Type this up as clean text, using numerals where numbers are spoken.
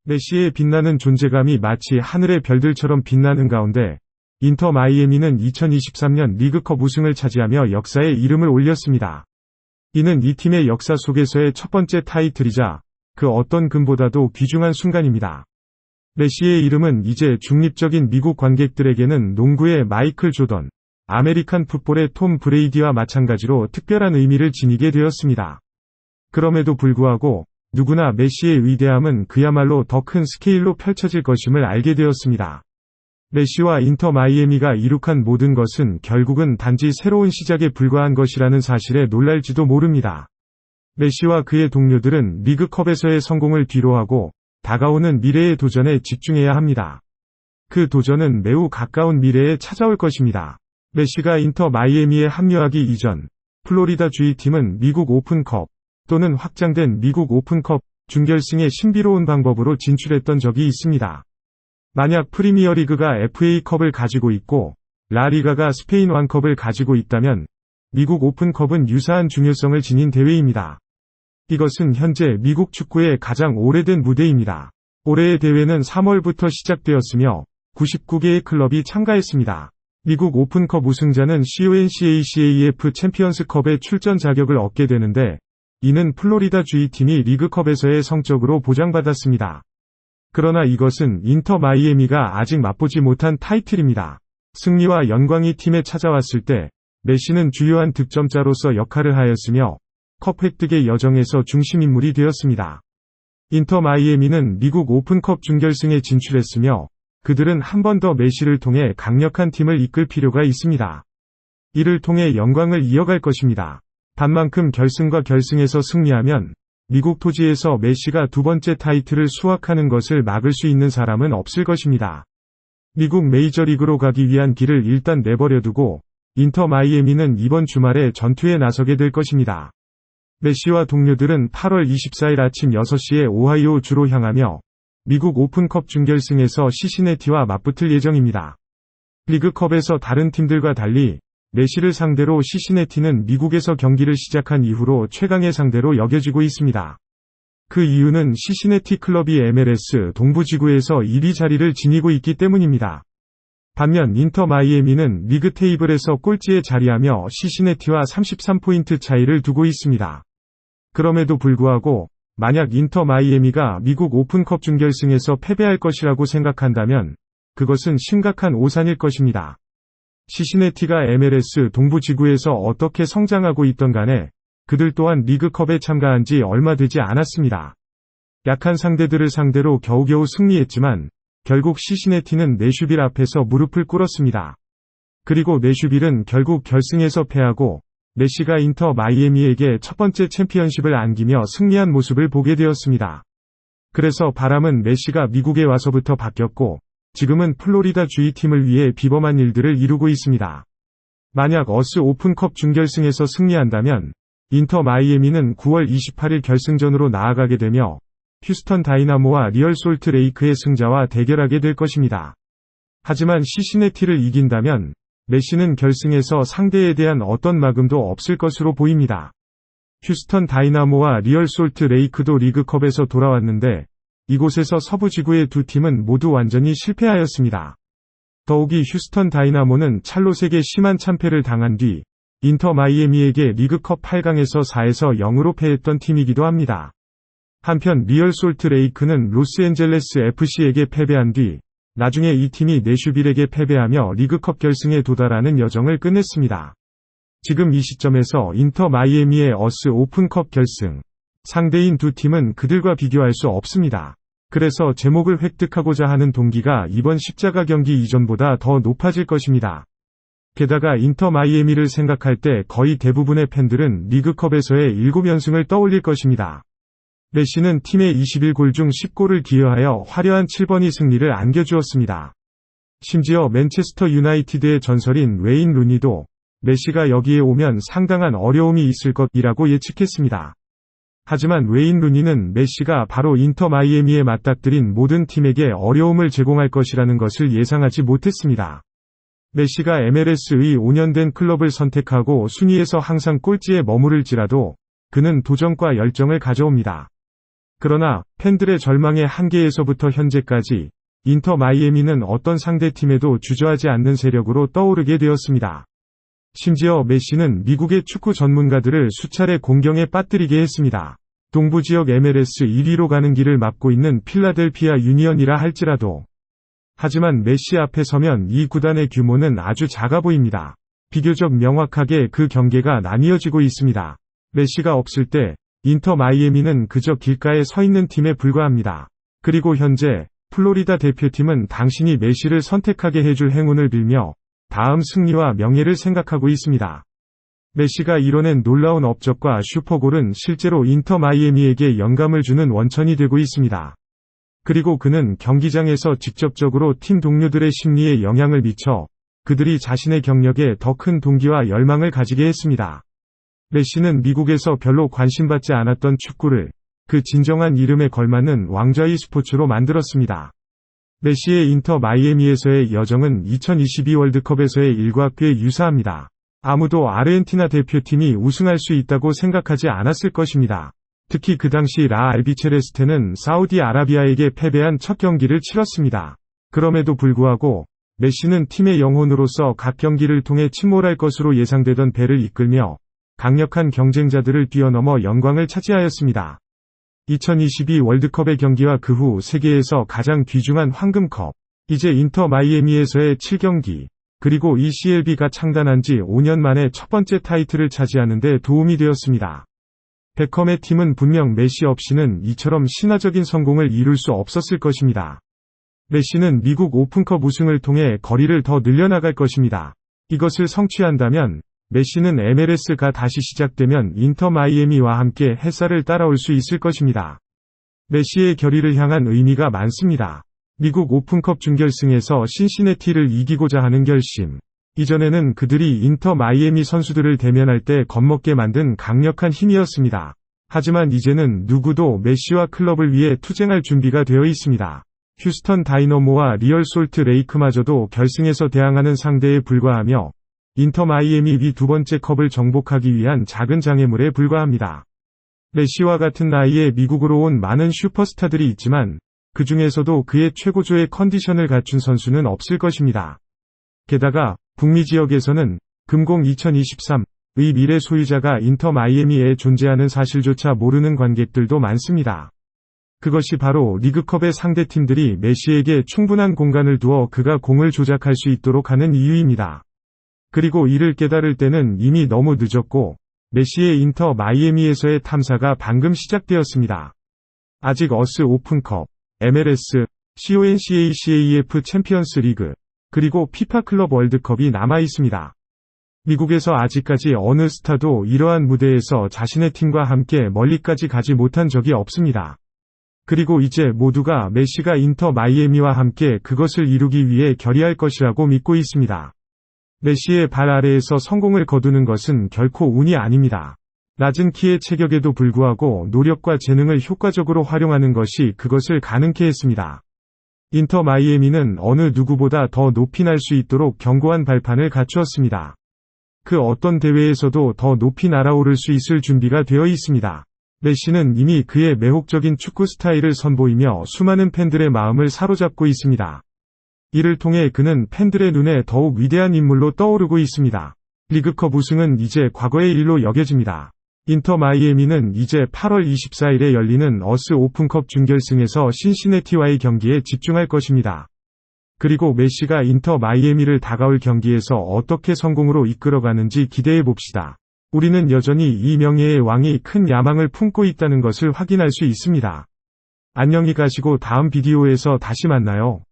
메시의 빛나는 존재감이 마치 하늘의 별들처럼 빛나는 가운데 인터 마이애미는 2023년 리그컵 우승을 차지하며 역사에 이름을 올렸습니다. 이는 이 팀의 역사 속에서의 첫 번째 타이틀이자 그 어떤 금보다도 귀중한 순간입니다. 메시의 이름은 이제 중립적인 미국 관객들에게는 농구의 마이클 조던, 아메리칸 풋볼의 톰 브레이디와 마찬가지로 특별한 의미를 지니게 되었습니다. 그럼에도 불구하고 누구나 메시의 위대함은 그야말로 더 큰 스케일로 펼쳐질 것임을 알게 되었습니다. 메시와 인터 마이애미가 이룩한 모든 것은 결국은 단지 새로운 시작에 불과한 것이라는 사실에 놀랄지도 모릅니다. 메시와 그의 동료들은 리그컵에서의 성공을 뒤로하고 다가오는 미래의 도전에 집중해야 합니다. 그 도전은 매우 가까운 미래에 찾아올 것입니다. 메시가 인터 마이애미에 합류하기 이전 플로리다 주의팀은 미국 오픈컵 또는 확장된 미국 오픈컵 준결승에 신비로운 방법으로 진출했던 적이 있습니다. 만약 프리미어리그가 FA컵을 가지고 있고 라리가가 스페인 왕컵을 가지고 있다면 미국 오픈컵은 유사한 중요성을 지닌 대회입니다. 이것은 현재 미국 축구의 가장 오래된 무대입니다. 올해의 대회는 3월부터 시작되었으며 99개의 클럽이 참가했습니다. 미국 오픈컵 우승자는 CONCACAF 챔피언스컵에 출전 자격을 얻게 되는데 이는 플로리다 주의팀이 리그컵에서의 성적으로 보장받았습니다. 그러나 이것은 인터 마이애미가 아직 맛보지 못한 타이틀입니다. 승리와 영광이 팀에 찾아왔을 때 메시는 주요한 득점자로서 역할을 하였으며 컵 획득의 여정에서 중심인물이 되었습니다. 인터 마이애미는 미국 오픈컵 준결승에 진출했으며 그들은 한 번 더 메시를 통해 강력한 팀을 이끌 필요가 있습니다. 이를 통해 영광을 이어갈 것입니다. 반만큼 결승과 결승에서 승리하면 미국 토지에서 메시가 두 번째 타이틀을 수확하는 것을 막을 수 있는 사람은 없을 것입니다. 미국 메이저리그로 가기 위한 길을 일단 내버려두고 인터 마이애미는 이번 주말에 전투에 나서게 될 것입니다. 메시와 동료들은 8월 24일 아침 6시에 오하이오 주로 향하며 미국 오픈컵 준결승에서 시시내티와 맞붙을 예정입니다. 리그컵에서 다른 팀들과 달리 메시를 상대로 시시내티는 미국에서 경기를 시작한 이후로 최강의 상대로 여겨지고 있습니다. 그 이유는 시시내티 클럽이 MLS 동부지구에서 1위 자리를 지니고 있기 때문입니다. 반면 인터 마이애미는 리그 테이블에서 꼴찌에 자리하며 시시내티와 33포인트 차이를 두고 있습니다. 그럼에도 불구하고 만약 인터 마이애미가 미국 오픈컵 준결승에서 패배할 것이라고 생각한다면 그것은 심각한 오산일 것입니다. 시시내티가 MLS 동부지구에서 어떻게 성장하고 있던 간에 그들 또한 리그컵에 참가한 지 얼마 되지 않았습니다. 약한 상대들을 상대로 겨우겨우 승리했지만 결국 시시내티는 내슈빌 앞에서 무릎을 꿇었습니다. 그리고 내슈빌은 결국 결승에서 패하고 메시가 인터 마이애미에게 첫 번째 챔피언십을 안기며 승리한 모습을 보게 되었습니다. 그래서 바람은 메시가 미국에 와서부터 바뀌었고 지금은 플로리다 주의팀을 위해 비범한 일들을 이루고 있습니다. 만약 어스 오픈컵 준결승에서 승리한다면 인터 마이애미는 9월 28일 결승전으로 나아가게 되며 휴스턴 다이나모와 리얼 솔트 레이크의 승자와 대결하게 될 것입니다. 하지만 시시내티를 이긴다면 메시는 결승에서 상대에 대한 어떤 막음도 없을 것으로 보입니다. 휴스턴 다이나모와 리얼 솔트 레이크도 리그컵에서 돌아왔는데 이곳에서 서부지구의 두 팀은 모두 완전히 실패하였습니다. 더욱이 휴스턴 다이나모는 찰롯에게 심한 참패를 당한 뒤 인터 마이애미에게 리그컵 8강에서 4에서 0으로 패했던 팀이기도 합니다. 한편 리얼 솔트 레이크는 로스앤젤레스 FC에게 패배한 뒤 나중에 이 팀이 내슈빌에게 패배하며 리그컵 결승에 도달하는 여정을 끝냈습니다. 지금 이 시점에서 인터 마이애미의 어스 오픈컵 결승 상대인 두 팀은 그들과 비교할 수 없습니다. 그래서 제목을 획득하고자 하는 동기가 이번 십자가 경기 이전보다 더 높아질 것입니다. 게다가 인터 마이애미를 생각할 때 거의 대부분의 팬들은 리그컵에서의 7연승을 떠올릴 것입니다. 메시는 팀의 21골 중 10골을 기여하여 화려한 7번이 승리를 안겨주었습니다. 심지어 맨체스터 유나이티드의 전설인 웨인 루니도 메시가 여기에 오면 상당한 어려움이 있을 것이라고 예측했습니다. 하지만 웨인 루니는 메시가 바로 인터 마이애미에 맞닥뜨린 모든 팀에게 어려움을 제공할 것이라는 것을 예상하지 못했습니다. 메시가 MLS의 5년 된 클럽을 선택하고 순위에서 항상 꼴찌에 머무를지라도 그는 도전과 열정을 가져옵니다. 그러나 팬들의 절망의 한계에서부터 현재까지 인터 마이애미는 어떤 상대팀에도 주저하지 않는 세력으로 떠오르게 되었습니다. 심지어 메시는 미국의 축구 전문가들을 수차례 공경에 빠뜨리게 했습니다. 동부 지역 MLS 1위로 가는 길을 막고 있는 필라델피아 유니언이라 할지라도. 하지만 메시 앞에 서면 이 구단의 규모는 아주 작아 보입니다. 비교적 명확하게 그 경계가 나뉘어지고 있습니다. 메시가 없을 때 인터 마이애미는 그저 길가에 서 있는 팀에 불과합니다. 그리고 현재 플로리다 대표팀은 당신이 메시를 선택하게 해줄 행운을 빌며 다음 승리와 명예를 생각하고 있습니다. 메시가 이뤄낸 놀라운 업적과 슈퍼골은 실제로 인터 마이애미에게 영감을 주는 원천이 되고 있습니다. 그리고 그는 경기장에서 직접적으로 팀 동료들의 심리에 영향을 미쳐 그들이 자신의 경력에 더 큰 동기와 열망을 가지게 했습니다. 메시는 미국에서 별로 관심받지 않았던 축구를 그 진정한 이름에 걸맞는 왕좌의 스포츠로 만들었습니다. 메시의 인터 마이애미에서의 여정은 2022 월드컵에서의 일과 꽤 유사합니다. 아무도 아르헨티나 대표팀이 우승할 수 있다고 생각하지 않았을 것입니다. 특히 그 당시 라 알비체레스테는 사우디아라비아에게 패배한 첫 경기를 치렀습니다. 그럼에도 불구하고 메시는 팀의 영혼으로서 각 경기를 통해 침몰할 것으로 예상되던 배를 이끌며 강력한 경쟁자들을 뛰어넘어 영광을 차지하였습니다. 2022 월드컵의 경기와 그 후 세계에서 가장 귀중한 황금컵, 이제 인터 마이애미에서의 7경기, 그리고 이 CLB가 창단한 지 5년 만에 첫 번째 타이틀을 차지하는 데 도움이 되었습니다. 베컴의 팀은 분명 메시 없이는 이처럼 신화적인 성공을 이룰 수 없었을 것입니다. 메시는 미국 오픈컵 우승을 통해 거리를 더 늘려나갈 것입니다. 이것을 성취한다면 메시는 MLS가 다시 시작되면 인터 마이애미와 함께 햇살을 따라올 수 있을 것입니다. 메시의 결의를 향한 의미가 많습니다. 미국 오픈컵 준결승에서 신시내티를 이기고자 하는 결심. 이전에는 그들이 인터 마이애미 선수들을 대면할 때 겁먹게 만든 강력한 힘이었습니다. 하지만 이제는 누구도 메시와 클럽을 위해 투쟁할 준비가 되어 있습니다. 휴스턴 다이너모와 리얼 솔트 레이크마저도 결승에서 대항하는 상대에 불과하며 인터 마이애미 위 두 번째 컵을 정복하기 위한 작은 장애물에 불과합니다. 메시와 같은 나이에 미국으로 온 많은 슈퍼스타들이 있지만 그 중에서도 그의 최고조의 컨디션을 갖춘 선수는 없을 것입니다. 게다가 북미 지역에서는 금공 2023의 미래 소유자가 인터 마이애미에 존재하는 사실조차 모르는 관객들도 많습니다. 그것이 바로 리그컵의 상대팀들이 메시에게 충분한 공간을 두어 그가 공을 조작할 수 있도록 하는 이유입니다. 그리고 이를 깨달을 때는 이미 너무 늦었고 메시의 인터 마이애미에서의 탐사가 방금 시작되었습니다. 아직 어스 오픈컵, MLS, CONCACAF 챔피언스 리그, 그리고 피파 클럽 월드컵이 남아있습니다. 미국에서 아직까지 어느 스타도 이러한 무대에서 자신의 팀과 함께 멀리까지 가지 못한 적이 없습니다. 그리고 이제 모두가 메시가 인터 마이애미와 함께 그것을 이루기 위해 결의할 것이라고 믿고 있습니다. 메시의 발 아래에서 성공을 거두는 것은 결코 운이 아닙니다. 낮은 키의 체격에도 불구하고 노력과 재능을 효과적으로 활용하는 것이 그것을 가능케 했습니다. 인터 마이애미는 어느 누구보다 더 높이 날 수 있도록 견고한 발판을 갖추었습니다. 그 어떤 대회에서도 더 높이 날아오를 수 있을 준비가 되어 있습니다. 메시는 이미 그의 매혹적인 축구 스타일을 선보이며 수많은 팬들의 마음을 사로잡고 있습니다. 이를 통해 그는 팬들의 눈에 더욱 위대한 인물로 떠오르고 있습니다. 리그컵 우승은 이제 과거의 일로 여겨집니다. 인터 마이애미는 이제 8월 24일에 열리는 어스 오픈컵 준결승에서 신시내티와의 경기에 집중할 것입니다. 그리고 메시가 인터 마이애미를 다가올 경기에서 어떻게 성공으로 이끌어가는지 기대해 봅시다. 우리는 여전히 이 명예의 왕이 큰 야망을 품고 있다는 것을 확인할 수 있습니다. 안녕히 가시고 다음 비디오에서 다시 만나요.